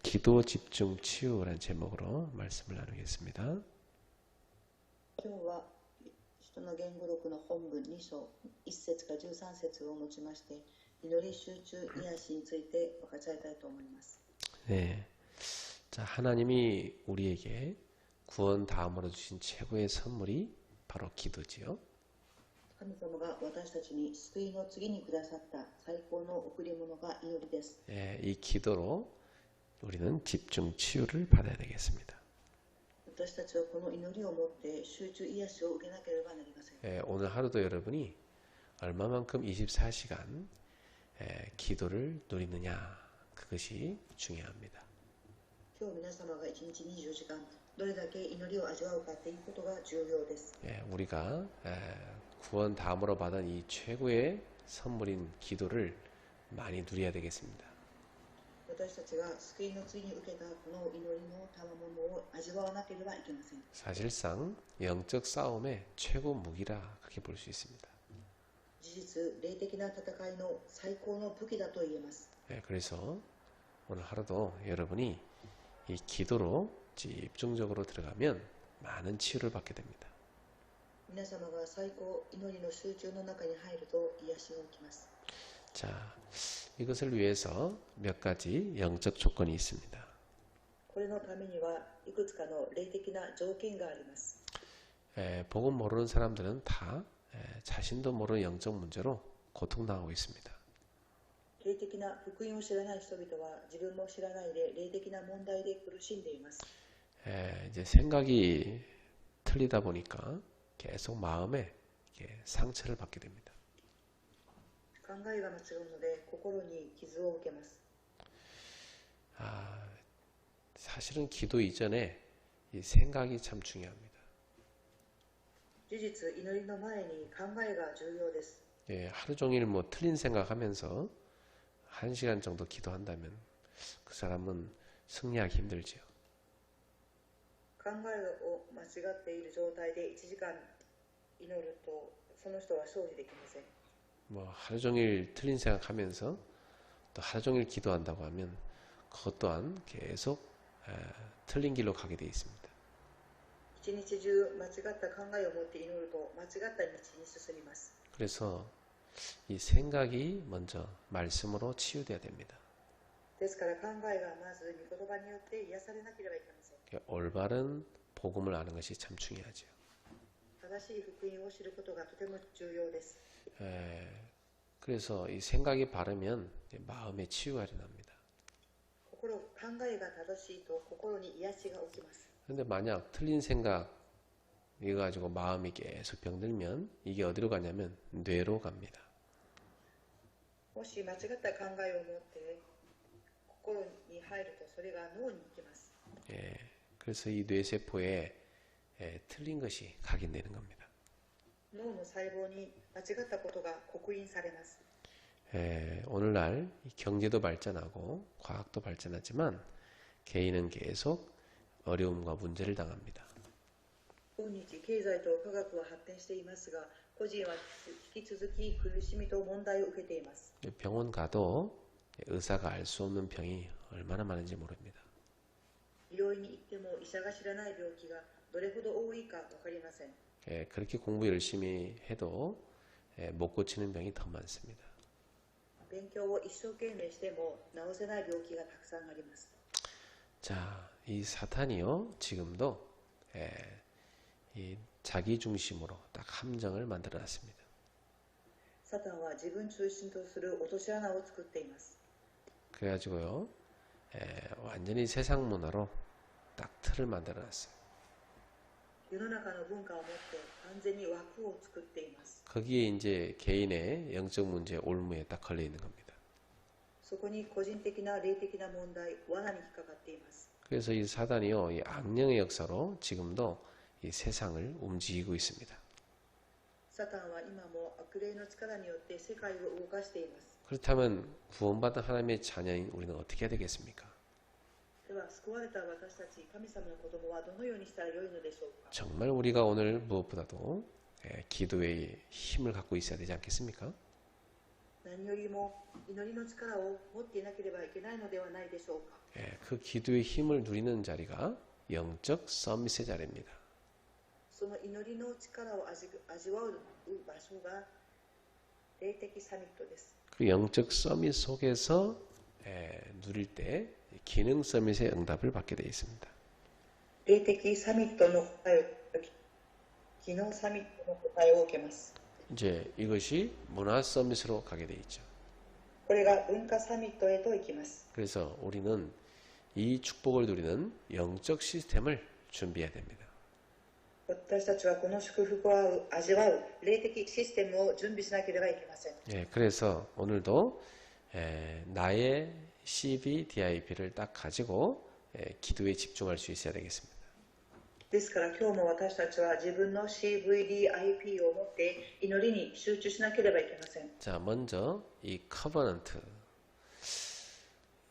기도 집중 치유라는 제목으로 말씀을 나누겠습니다. 今日は人の言語録の本文2章1節から13節をもちまして祈り集中癒しについて分かち合いたいと思います。 네, 자 하나님이 우리에게 구원 다음으로 주신 최고의 선물이 바로 기도지요. 神様が私たちに救いの次にくださった最高の贈り物が祈りです。 이 기도로 우리는 집중 치유를 받아야 되겠습니다. 私たちはこの祈りをもって集中癒しを受けなければなりません。 오늘 하루도 여러분이 얼마만큼 24시간 기도를 누리느냐 그것이 중요합니다. 今日皆様が一日24時間どれだけ祈りを味わうかということが重要です。 우리가 구원 다음으로 받은 이 최고의 선물인 기도를 많이 누려야 되겠습니다. 私たちが救いの次に受けたこの祈りの賜物を味わわなければいけません。 사실상 영적 싸움의 최고 무기라 그렇게 볼 수 있습니다. 事実、霊的な戦いの最高の武器だと言えます。 그래서 오늘 하루도 여러분이 이 기도로 집중적으로 들어가면 많은 치유를 받게 됩니다. 皆様が最高祈りの集中の中に入ると癒しが起きます。 자, 이것을 위해서 몇 가지 영적 조건이 있습니다. これのためにはいくつかの霊的な条件があります。 복음 모르는 사람들은 다 자신도 모르는 영적 문제로 고통당하고 있습니다. 霊的な福音を知らない人々は自分も知らないで霊的な問題で苦しんでいます。 이제 생각이 틀리다 보니까 계속 마음에 상처를 받게 됩니다. 考えが間違うので心に傷を受けます。 사실은 기도 이전에 이 생각이 참 중요합니다. 事実、祈りの前に考えが重要です。 하루 종일 뭐 틀린 생각하면서 1시간 정도 기도한다면 그 사람은 승리하기 힘들지요. 考えを間違っている状態で1時間祈るとその人は勝利できません。 뭐 하루 종일 틀린 생각하면서 또 하루 종일 기도한다고 하면 그것 또한 계속 틀린 길로 가게 되어 있습니다. 一日中間違った考えを持って祈ると間違った道に進みます。 그래서 이 생각이 먼저 말씀으로 치유돼야 됩니다. ですから考えがまず御言葉によって癒されなければいけません。 올바른 복음을 아는 것이 참 중요하죠. 正しい福音を知ることがとても重要です。 그래서 이 생각이 바르면 마음의 치유가 일어납니다. 考えが正しいと心に癒しが起きます。 그런데 만약 틀린 생각 이거 가지고 마음이 계속 병들면 이게 어디로 가냐면 뇌로 갑니다. もし間違った考えを持って心に入るとそれが脳に行きます。 그래서 이 뇌세포에 틀린 것이 각인되는 겁니다. 脳の細胞に間違ったことが刻印されます。 오늘날 경제도 발전하고 과학도 발전하지만 개인은 계속 어려움과 문제를 당합니다. 今日経済と科学は発展していますが、個人は引き続き苦しみと問題を受けています。 병원 가도 의사가 알 수 없는 병이 얼마나 많은지 모릅니다. 病院に行っても医者が知らない病気がどれほど多いか分かりません。 그렇게 공부 열심히 해도 못 고치는 병이 더 많습니다. 勉強を一生懸命しても治せない病気がたくさんあります。 자, 이 사탄이요 지금도 이 자기 중심으로 딱 함정을 만들어 놨습니다. サタンは自分中心とする落とし穴を作っています。 그래가지고요 완전히 세상 문화로 딱 틀을 만들어 놨어요. 世の中の文化を持って完全に枠を作っています。 거기에 이제 개인의 영적 문제 올무에 딱 걸려 있는 겁니다. そこに個人的な霊的な問題、罠に引っかかっています。 그래서 이 사단이요 이 악령의 역사로 지금도 이 세상을 움직이고 있습니다. サタンは今も悪霊の力によって世界を動かしています。 그렇다면 구원받은 하나님의 자녀인 우리는 어떻게 해야 되겠습니까? では救われた私たち神様の子供はどのようにしたらよいのでしょうか。 정말 우리가 오늘 무엇보다도 기도의 힘을 갖고 있어야 되지 않겠습니까? 何よりも祈りの力を持っていなければいけないのではないでしょうか。 예, 그 기도의 힘을 누리는 자리가 영적 서밋의 자리입니다. その祈りの力を味わう場所が霊的サミットです。 그 영적 서밋 속에서 누릴 때 기능 서밋의 응답을 받게 되어 있습니다. 霊的サミットの答えを、機能サミットの答えを受けます。 이제 이것이 문화 서밋으로 가게 되어 있죠. これが文化サミットへと行きます。 그래서 우리는 이 축복을 누리는 영적 시스템을 준비해야 됩니다. 私たちはこの祝福を味わう霊的システムを準備しなければいけません。 예, 그래서 오늘도 나의 CVDIP를 딱 가지고 기도에 집중할 수 있어야 되겠습니다. ですから今日も私たちは自分の CVDIP を持って祈りに集中しなければいけません。 자, 먼저 이 커버넌트.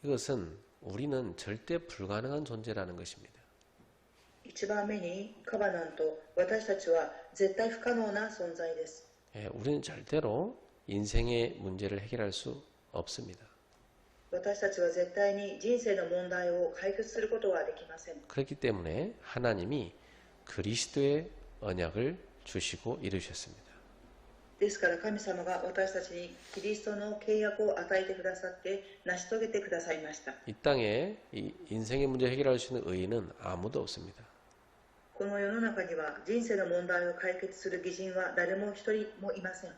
이것은 우리는 절대 불가능한 존재라는 것입니다. 一番目にカバナント、私たちは絶対不可能な存在です。 예, 우리는 절대로 인생의 문제를 해결할 수 없습니다. 私たちは絶対に人生の問題を解決することはできません。 그렇기 때문에 하나님이 그리스도의 언약을 주시고 이루셨습니다. ですから神様が私たちにキリストの契約を与えてくださって成し遂げてくださいました。 이 땅에 이 인생의 문제 해결할 수 있는 의인은 아무도 없습니다. この世の中には人生の問題を解決する義人は誰も一人もいません。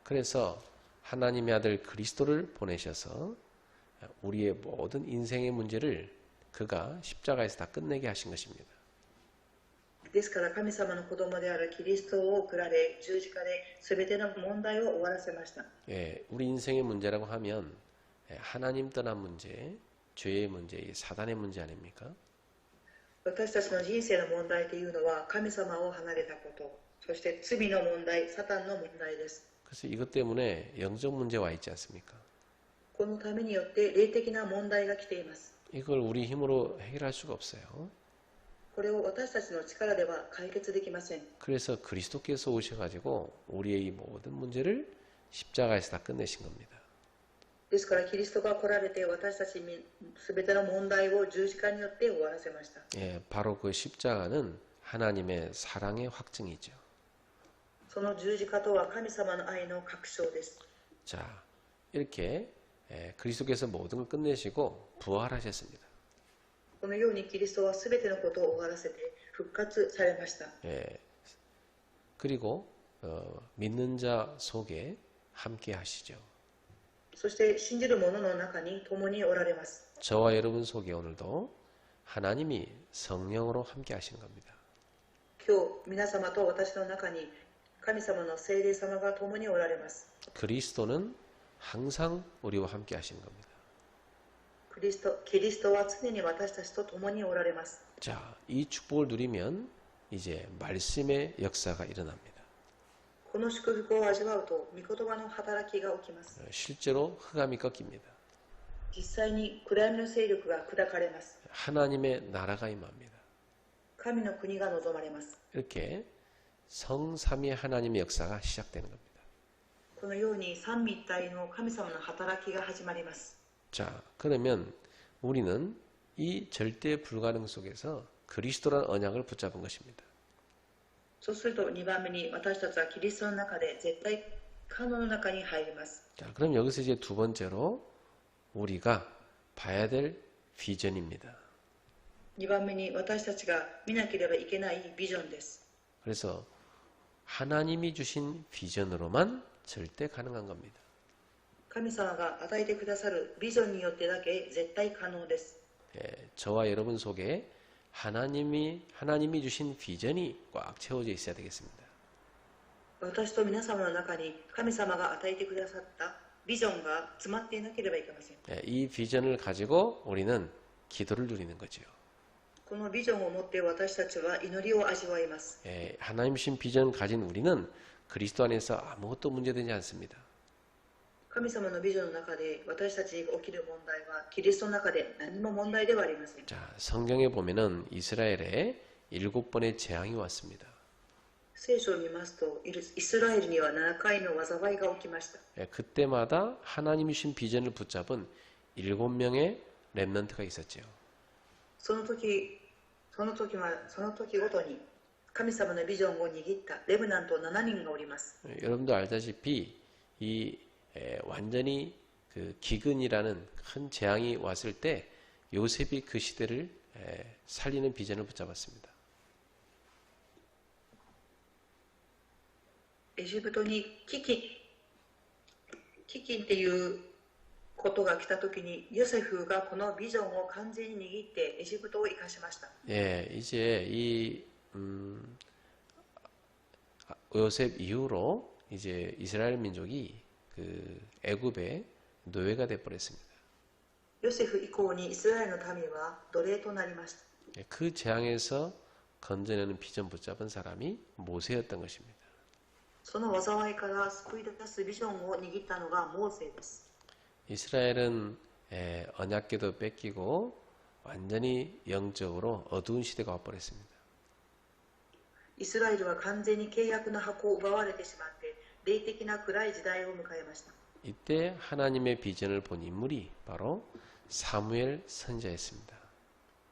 그래서 하나님의 아들 그리스도를 보내셔서 우리의 모든 인생의 문제를 그가 십자가에서 다 끝내게 하신 것입니다. ですから神様の子供であるキリストを送られ十字架で全ての問題を終わらせました。 예, 우리 인생의 문제라고 하면 하나님 떠난 문제, 죄의 문제, 사단의 문제 아닙니까? 私たちの人生の問題というのは神様を離れたこと、そして罪の問題、サタンの問題です。 그래서 이것 때문에 영적 문제와 있지 않습니까? このためによって霊的な問題が来ています。 이걸 우리 힘으로 해결할 수가 없어요. これを私たちの力では解決できません。 그래서 그리스도께서 오셔가지고 우리의 이 모든 문제를 십자가에서 다 끝내신 겁니다. ですからキリストが来られて私たちに全ての問題を十字架によって終わらせました。 예, 바로 그 십자가는 하나님의 사랑의 확증이죠. その十字架とは神様の愛の確証です。 자, 이렇게 그리스도께서 모든 걸 끝내시고 부활하셨습니다. このようにキリストは全てのことを終わらせて復活されました。 예, 그리고 믿는 자 속에 함께 하시죠. そして信じる者の中に共におられます。 저와 여러분 속에 오늘도 하나님이 성령으로 함께 하시는 겁니다. 今日皆様と私の中に神様の聖霊様が共におられます。 그리스도는 항상 우리와 함께 하시는 겁니다. キリストは常に私たちと共におられます。 자, 이 축복을 누리면 이제 말씀의 역사가 일어납니다. この祝福を味わうと御言葉の働きが起きます。 실제로 흑암이 꺾입니다. 実際に暗闇の勢力が砕かれます。 하나님의 나라가 임합니다. 神の国が望まれます。 이렇게 성삼위 하나님의 역사가 시작되는 겁니다. このように三位一体の神様の働きが始まります。 자, 그러면 우리는 이 절대 불가능 속에서 그리스도라는 언약을 붙잡은 것입니다. そうすると2番目に私たちはキリストの中で絶対可能の中に入ります。 자, 그럼 여기서 이제 두 번째로 우리가 봐야 될 비전입니다. 2番目に私たちが見なければいけないビジョンです。 그래서 하나님이 주신 비전으로만 절대 가능한 겁니다. 神様が与えてくださるビジョンによってだけ絶対可能です。 예, 저와 여러분 속에 하나님이 주신 비전이 꽉 채워져 있어야 되겠습니다. 私と皆様の中に神様が与えてくださったビジョンが詰まっていなければいけません。 예, 이 비전을 가지고 우리는 기도를 누리는 거죠. このビジョンを持って私たちは祈りを味わいます。 예, 하나님 신 비전을 가진 우리는 그리스도 안에서 아무것도 문제되지 않습니다. 神様のビジョンの中で私たちが起きる問題はキリストの中で何も問題ではありません。 자, 성경에 보면은 이스라엘에 7번의 재앙이 왔습니다. 聖書を見ますと、イスラエルには7回の災いが起きました。 예, 그때마다 하나님이 주신 비전을 붙잡은 7명의 렘넌트가 있었지요. その時ごとに神様のビジョンを握ったレブナント7人がおります。 여러분도 알다시피 완전히 그 기근이라는 큰 재앙이 왔을 때 요셉이 그 시대를 살리는 비전을 붙잡았습니다. エジプトに飢饉っていうことが来た時にヨセフがこのビジョンを完全に握ってエジプトを生かしました。 예, 이제 요셉 이후로 이제 이스라엘 민족이 그 애굽의 노예가 돼 버렸습니다. ヨセフ以降にイスラエルの民は奴隷となりました。 예, 그 재앙에서 건져내는 비전 붙잡은 사람이 모세였던 것입니다. その災いから救い出すビジョンを握ったのがモーセです。 이스라엘은 언약궤도 뺏기고 완전히 영적으로 어두운 시대가 와버렸습니다. イスラエルは完全に契約の箱を奪われてしまって霊的な暗い時代を迎えました。 이때 하나님의 비전을 본 인물이 바로 사무엘 선지자였습니다.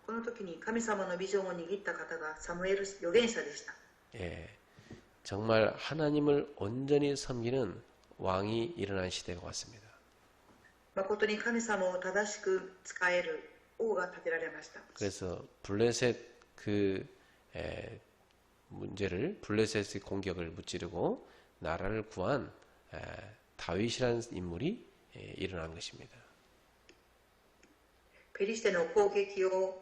この時に神様のビジョンを握った方がサムエル預言者でした。 예, 정말 하나님을 온전히 섬기는 왕이 일어난 시대가 왔습니다. 誠に神様を正しく使える王が建てられました。 그래서 블레셋 문제를 블레셋의 공격을 무찌르고 나라를 구한 다윗이라는 인물이 일어난 것입니다. ペリシテの攻撃を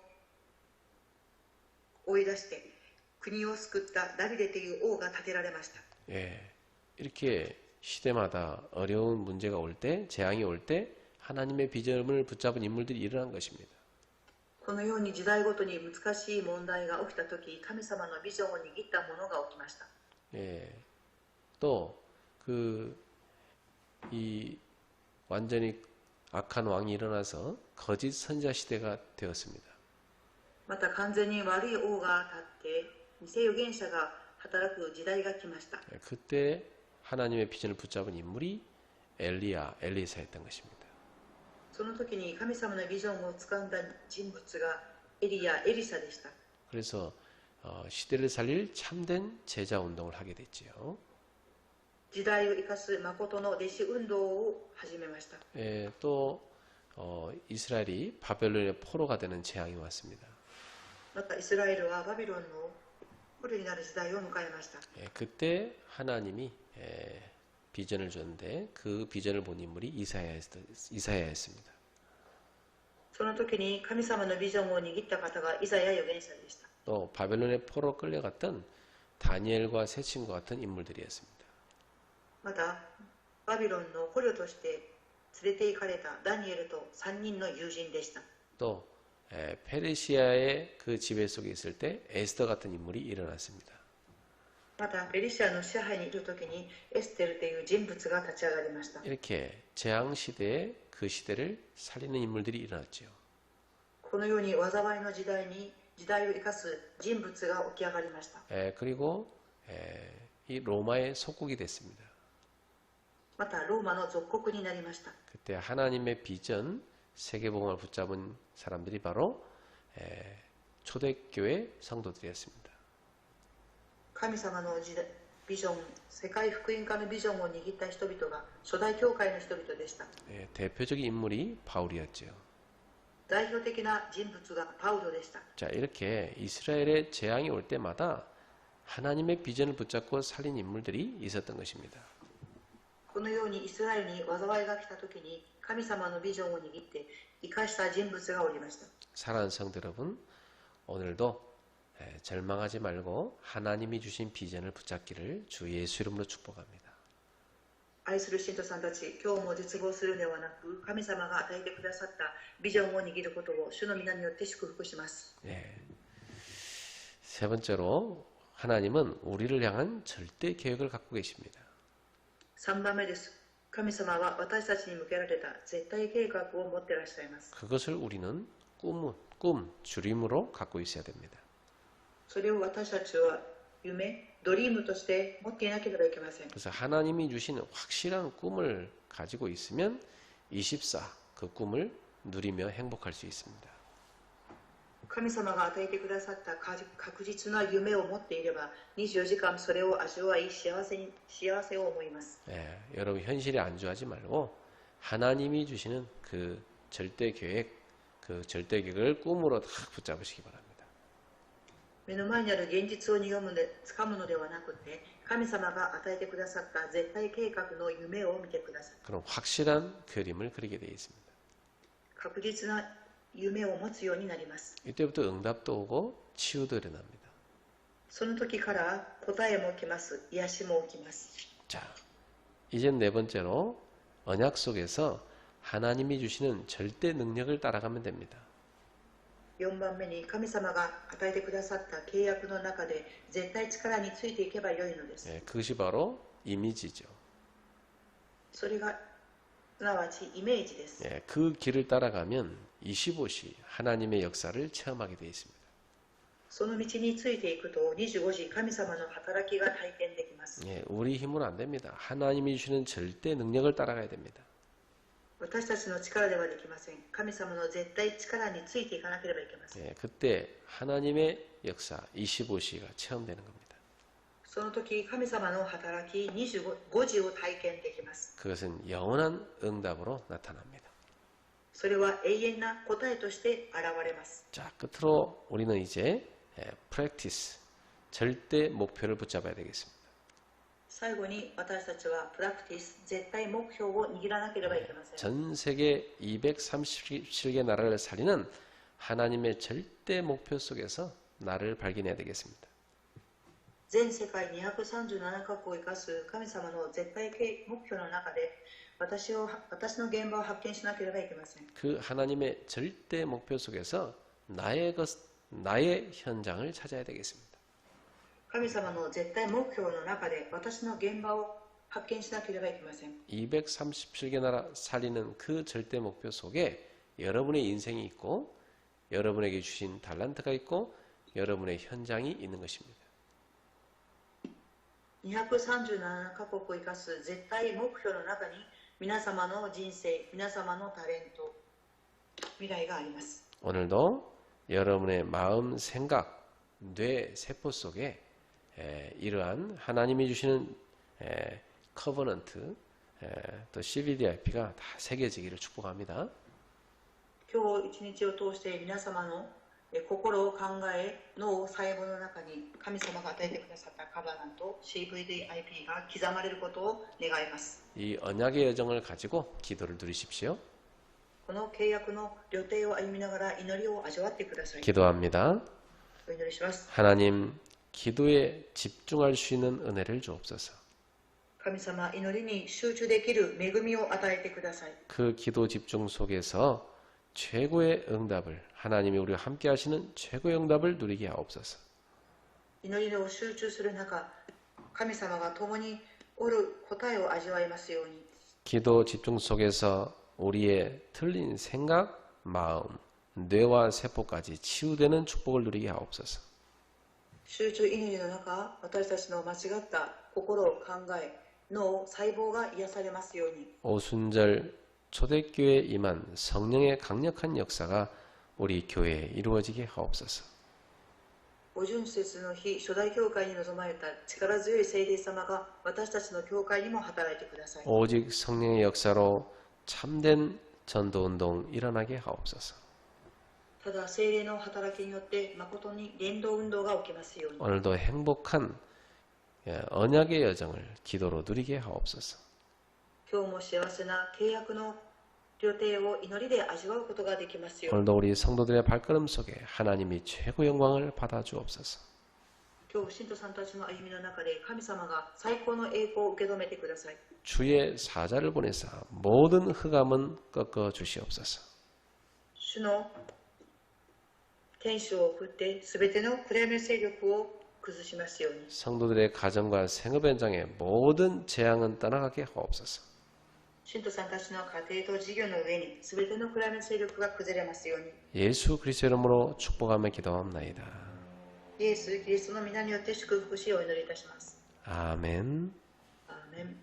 追い出して国を救ったダビデという王が建てられました。 예, 이렇게 시대마다 어려운 문제가 올 때, 재앙이 올 때 하나님의 비전을 붙잡은 인물들이 일어난 것입니다. このように時代ごとに難しい問題が起きたとき、神様のビジョンを握ったものが起きました。 예, 또 완전히 악한 왕이 일어나서 거짓 선지자 시대가 되었습니다. また完全に悪い王が立って偽預言者が働く時代が来ました。 예, 그때 하나님의 비전을 붙잡은 인물이 엘리사였던 것입니다. その時に神様のビジョンを掴んだ人物がエリア、エリサでした。 그래서 시대를 살릴 참된 제자 운동을 하게 됐지요. 時代を生かす誠の弟子運動を始めました。 예, 또 이스라엘이 바벨론의 포로가 되는 재앙이 왔습니다. またイスラエルはバビロンの捕虜になる時代を迎えました。 예, 그때 하나님이 비전을 줬는데 그 비전을 본 인물이 이사야였습니다. その時に神様のビジョンを握った方がイザヤ預言者でした。 또 바벨론의 포로 끌려갔던 다니엘과 세 친구 같은 인물들이었습니다. またバビロンの捕虜として連れて行かれたダニエルと3人の友人でした。 또 페르시아의 그 지배 속에 있을 때 에스더 같은 인물이 일어났습니다. またペリシアの支配にいる時にエステルという人物が立ち上がりました。 이렇게 재앙 시대에 그 시대를 살리는 인물들이 일어났죠. このように災いの時代に時代を生かす人物が起き上がりました。 그리고 이 로마의 속국이 됐습니다. またローマの属国になりました。 그때 하나님의 비전 세계복음을 붙잡은 사람들이 바로 초대교회 성도들이었습니다. 神様のビジョン、世界福音化のビジョンを握った人々が初代教会の人々でした。 대표적인 인물이 바울이었죠. 代表的な人物がパウロでした。 자, 이렇게 이스라엘의 재앙이 올 때마다 하나님의 비전을 붙잡고 살린 인물들이 있었던 것입니다. このようにイスラエルに災いが来た時に神様のビジョンを握って生かした人物がおりました。 사랑하는 성도 여러분, 오늘도 절망하지 말고 하나님이 주신 비전을 붙잡기를 주 예수 이름으로 축복합니다. 愛する信徒さんたち、今日も絶望するのではなく、神様が与えてくださったビジョンを握ることを主の皆によって祝福します。 세 번째로 하나님은 우리를 향한 절대 계획을 갖고 계십니다. 3番目です。神様は私たちに向けられた絶対計画を持っていらっしゃいます。 그것을 우리는 꿈, 주림으로 갖고 있어야 됩니다. それを私たちは夢、ドリームとして持っていなければいけません。 그래서 하나님이 주시는 확실한 꿈을 가지고 있으면 24, 그 꿈을 누리며 행복할 수 있습니다. 神様が与えてくださった確実な夢を持っていれば24時間それを味わい幸せを思います。 예, 여러분 현실에 안주하지 말고 하나님이 주시는 그 절대 계획, 그 절대 계획을 꿈으로 다 붙잡으시기 바랍니다. 目の前にある現実を掴むのではなくて、神様が与えてくださった絶対計画の夢を見てください。 그럼 확실한 그림을 그리게 되어 있습니다. 確実な夢を持つようになります。 이때부터 응답도 오고 치유도 일어납니다. その時から答えも起きます。癒しも起きます。 자, 이제 네 번째로 언약 속에서 하나님이 주시는 절대 능력을 따라가면 됩니다. 4番目に神様が与えてくださった契約の中で絶対力についていけばよいのです。 예, 그것이 바로 이미지죠. それがすなわちイメージです。 예, 그 길을 따라가면 25시 하나님의 역사를 체험하게 되어 있습니다. その道についていくと25時神様の働きが体験できます。 예, 우리 힘으로 안 됩니다. 하나님이 주시는 절대 능력을 따라가야 됩니다. 私たちの力ではできません。神様の絶対力についていかなければいけません。 예, 그때 하나님의 역사 25시가 체험되는 겁니다. その時神様の働き25時を体験できます。 그것은 영원한 응답으로 나타납니다. それは永遠な答えとして現れます。 자, 끝으로 우리는 이제 practice, 절대 목표를 붙잡아야 되겠습니다. 最後に私たちはプラクティス、絶対目標を握らなければいけません。 전 세계 237개 나라를 살리는 하나님의 절대 목표 속에서 나를 발견해야 되겠습니다. 全世界237カ国を生かす神様の絶対目標の中で私の現場を発見しなければいけません。 그 하나님의 절대 목표 속에서 나의 현장을 찾아야 되겠습니다. 神様の絶対目標の中で私の現場を発見しなければいけません。 237개 나라 살리는 그 절대 목표 속에 여러분의 인생이 있고 여러분에게 주신 달란트가 있고 여러분의 현장이 있는 것입니다. 237カ国を生かす絶対目標の中に皆様の人生、皆様のタレント、未来があります。 오늘도 여러분의 마음, 생각, 뇌, 세포 속에 이러한 하나님이 주시는 커버넌트, 또 CVDIP가 다 새겨지기를 축복합니다. 今日一日を通して皆様の心を考え、脳、細胞の中に神様が与えてくださったカバナント CVDIP が刻まれることを願います。 이 언약의 여정을 가지고 기도를 누리십시오. この契約の旅程を歩みながら祈りを味わってください。 기도합니다. お祈りします。 하나님, 기도에 집중할 수 있는 은혜를 주옵소서. 神様、祈りに集中できる恵みを与えてください。 그 기도 집중 속에서 최고의 응답을 하나님이 우리와 함께 하시는 최고의 응답을 누리게 하옵소서. 祈りを集中する中、神様が共におる答えを味わいますように。 기도 집중 속에서 우리의 틀린 생각, 마음, 뇌와 세포까지 치유되는 축복을 누리게 하옵소서. 集中祈りの中、私たちの間違った心、考え、脳、細胞が癒されますように。 오순절 초대교회에 임한 성령의 강력한 역사가 우리 교회에 이루어지게 하옵소서. 五巡節の日、初代教会に臨まれた力強い聖霊様が私たちの教会にも働いてください。 오직 성령의 역사로 참된 전도운동 일어나게 하옵소서. ただ聖霊の働きによって誠に伝道運動が起きますように。 오늘도 행복한 언약의 여정을 기도로 누리게 하옵소서. 今日も幸せな契約の旅程を祈りで味わうことができますように。 오늘도 우리 성도들의 발걸음 속에 하나님이 최고 영광을 받아 주옵소서. 今日信徒さんたちの歩みの中で神様が最高の栄光を受け止めてください。 주의 사자를 보내사 모든 흑암은 꺾어 주시옵소서. 主の天使を送ってすべての暗闇の勢力を崩しますように。 성도들의 가정과 생업 현장의 모든 재앙은 떠나가게 하옵소서. 信徒さんたちの家庭と事業の上にすべての暗闇の勢力が崩れますように。 예수 그리스도 이름으로 축복하며 기도합나이다. イエス・キリストの皆によって祝福しお祈りいたします。 아멘. アーメン。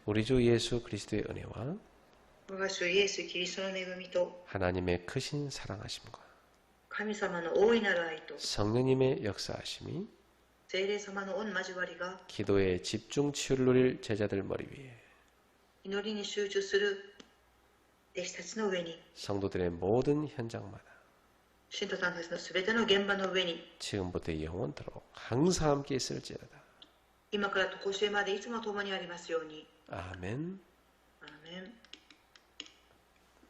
우리 주 예수 그리스도의 은혜와 我が主イエス・キリストの恵みと 하나님의 크신 사랑하심과 神様の大いなる愛と 성령님의 역사하심이 聖霊様の御交わりが 기도에 집중 치유를 누릴 제자들 머리 위에 祈りに集中する弟子たちの上に 성도들의 모든 현장마다 信徒さんたちのすべての現場の上に 지금부터 영원토록 항상 함께 있을지어다. 今からとこしえまでいつも共にありますように。 아멘. アーメン。